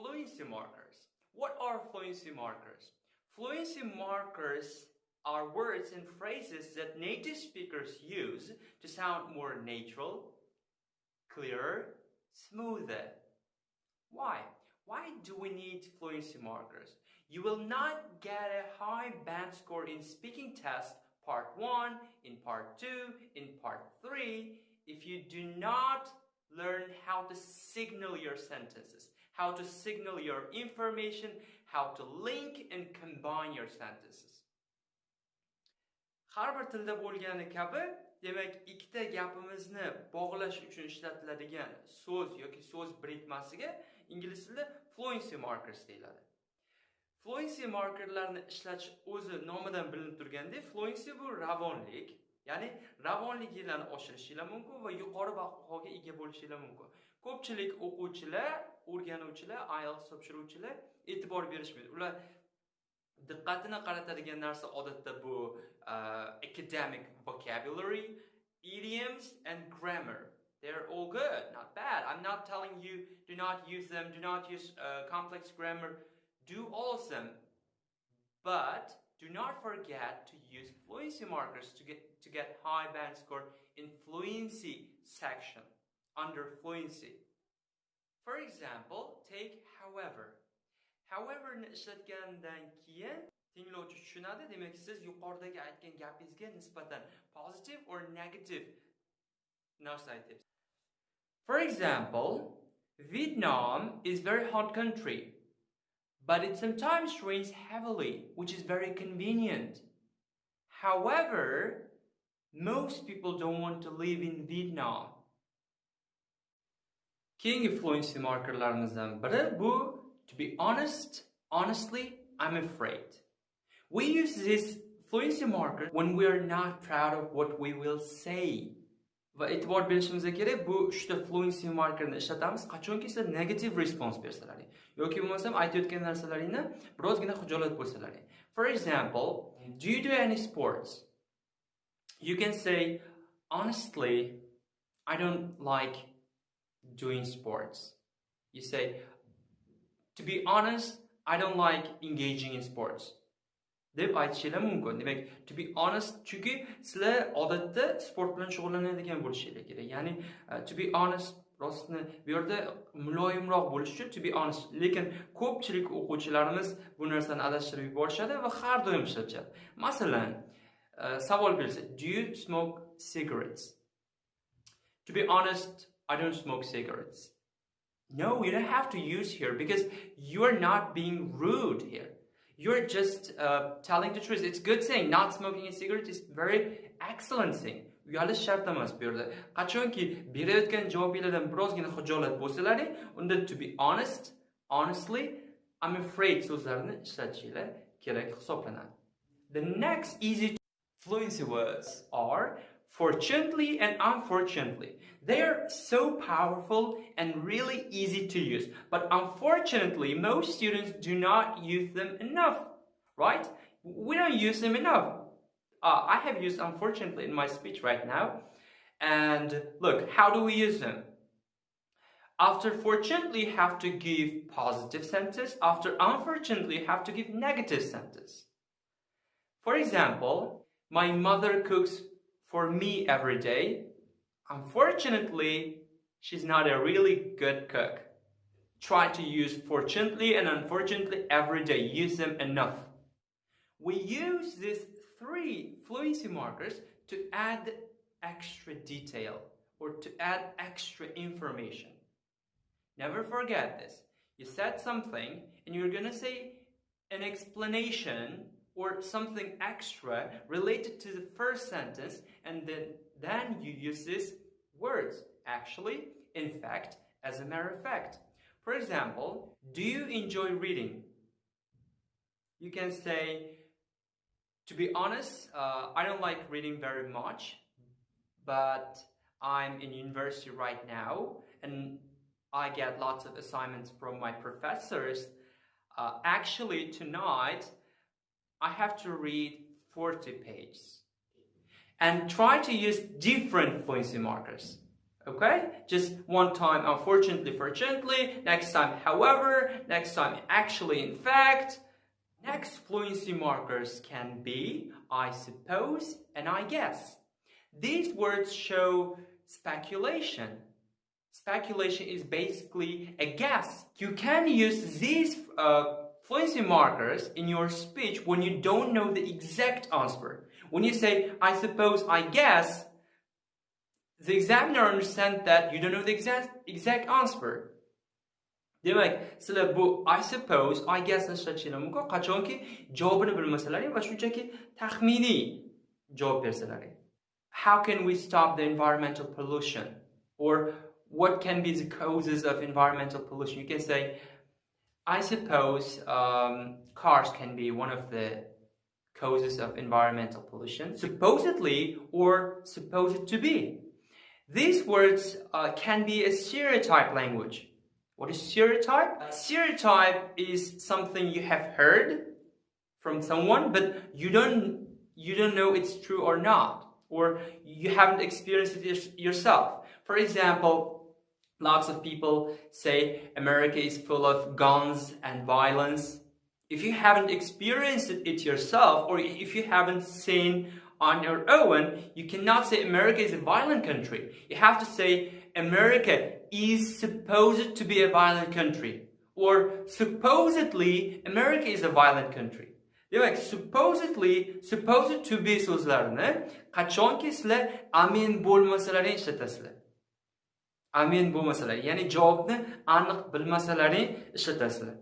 Fluency markers. What are fluency markers? Fluency markers are words and phrases that native speakers use to sound more natural, clearer, smoother. Why? Why do we need fluency markers? You will not get a high band score in speaking test part 1, in part 2, in part 3 if you do not learn how to signal your sentences, how to signal your information, how to link and combine your sentences. Har bir tilda bo'lgani kabi, demak, ikkita gapimizni bog'lash uchun ishlatiladigan so'z yoki so'z birikmasiga ingliz tilida fluency markers deyiladi. Fluency markerlarni ishlatish o'zi nomidan bilinib turgandek, fluency bu ravonlik, ya'ni ravonliginglarni oshirishinglar mumkin va yuqori bahoga ega bo'lishinglar mumkin. Ko'pchilik o'quvchilar, o'rganuvchilar, IELTS topshiruvchilar e'tibor berishmaydi. Ular diqqatini qaratadigan narsa odatda bu academic vocabulary, idioms and grammar. They're all good, not bad. I'm not telling you do not use them, do not use complex grammar. Do all of them. But do not forget to use fluency markers to get high band score in fluency section under fluency. For example, take however. However ni ishlatgandan keyin tinglovchi tushunadi, demak siz yuqoridagi aytgan gapingizga nisbatan positive or negative narsa aytyapsiz. For example, Vietnam is very hot country, but it sometimes rains heavily, which is very convenient. However, most people don't want to live in Vietnam. Keyingi fluency markerlarimizdan biri bu to be honest, honestly, I'm afraid. We use this fluency marker when we are not proud of what we will say. Va e'tibor berishimiz kerak, bu uchta fluency markerni ishlatamiz qachonki siz negative response bersalaring yoki bo'lmasam aytayotgan narsalaringni birozgina xijolat bo'lsalaring. For example, do you do any sports? You can say, honestly, I don't like doing sports. You say, to be honest, I don't like engaging in sports. deb aytishinglar mumkin. Demak, to be honest, chunki sizlar odatda sport bilan shug'ullanadigan bo'lishinglar kerak. Ya'ni to be honest, rostni bu yerda muloyimroq bo'lish uchun to be honest. Lekin ko'pchilik o'quvchilarimiz bu narsani adashtirib yuborishadi va har doim ishlatishadi. Masalan, savol berilsa, do you smoke cigarettes? To be honest, I don't smoke cigarettes. No, you don't have to use here because you're not being rude here. You're just telling the truth. It's good saying. Not smoking a cigarette is very excellent thing. Uyalish shart emas bu yerda. Qachonki berayotgan javobinglardan birozgina xijolat bo'lsalaring, unda to be honest, honestly, I'm afraid so'zlarini ishlatishinglar kerak hisoblanadi. The next easy fluency words are fortunately and unfortunately. They are so powerful and really easy to use. But unfortunately, most students do not use them enough, right? We don't use them enough. I have used unfortunately in my speech right now. And look, how do we use them? After fortunately, you have to give positive sentence. After unfortunately, you have to give negative sentence. For example, my mother cooks for me every day. Unfortunately, she's not a really good cook. Try to use fortunately and unfortunately every day. Use them enough. We use these 3 fluency markers to add extra detail or to add extra information. Never forget this. You said something and you're going to say an explanation or something extra related to the first sentence, and then you use these words. Actually, in fact, as a matter of fact. For example, do you enjoy reading? You can say, to be honest, I don't like reading very much, but I'm in university right now, and I get lots of assignments from my professors. Actually, tonight, I have to read 40 pages. And try to use different fluency markers. Okay? Just one time, unfortunately, fortunately, next time, however, next time, actually, in fact. Next fluency markers can be I suppose and I guess. These words show speculation. Speculation is basically a guess. You can use these fluency markers in your speech when you don't know the exact answer. When you say, I suppose, I guess, the examiner understands that you don't know the exact answer. Demak, sizlar bu I suppose, I guess ishlatishinglar mumkin qachonki javobini bilmasalaring va shunchaki taxminiy javob bersalaring. How can we stop the environmental pollution? Or what can be the causes of environmental pollution? You can say, I suppose cars can be one of the causes of environmental pollution, supposedly or supposed to be. These words can be a stereotype language. What is stereotype? Stereotype is something you have heard from someone, but you don't know it's true or not, or you haven't experienced it yourself. For example, lots of people say America is full of guns and violence. If you haven't experienced it yourself, or if you haven't seen on your own, you cannot say America is a violent country. You have to say America is supposed to be a violent country, or supposedly America is a violent country. Demak, supposedly, supposed to be so'zlarini qachonki sizlar amin bo'lmasalaring ishlatasizlar. Amin bo'lmasalaring, ya'ni javobni aniq bilmasalaring ishlatasizlar.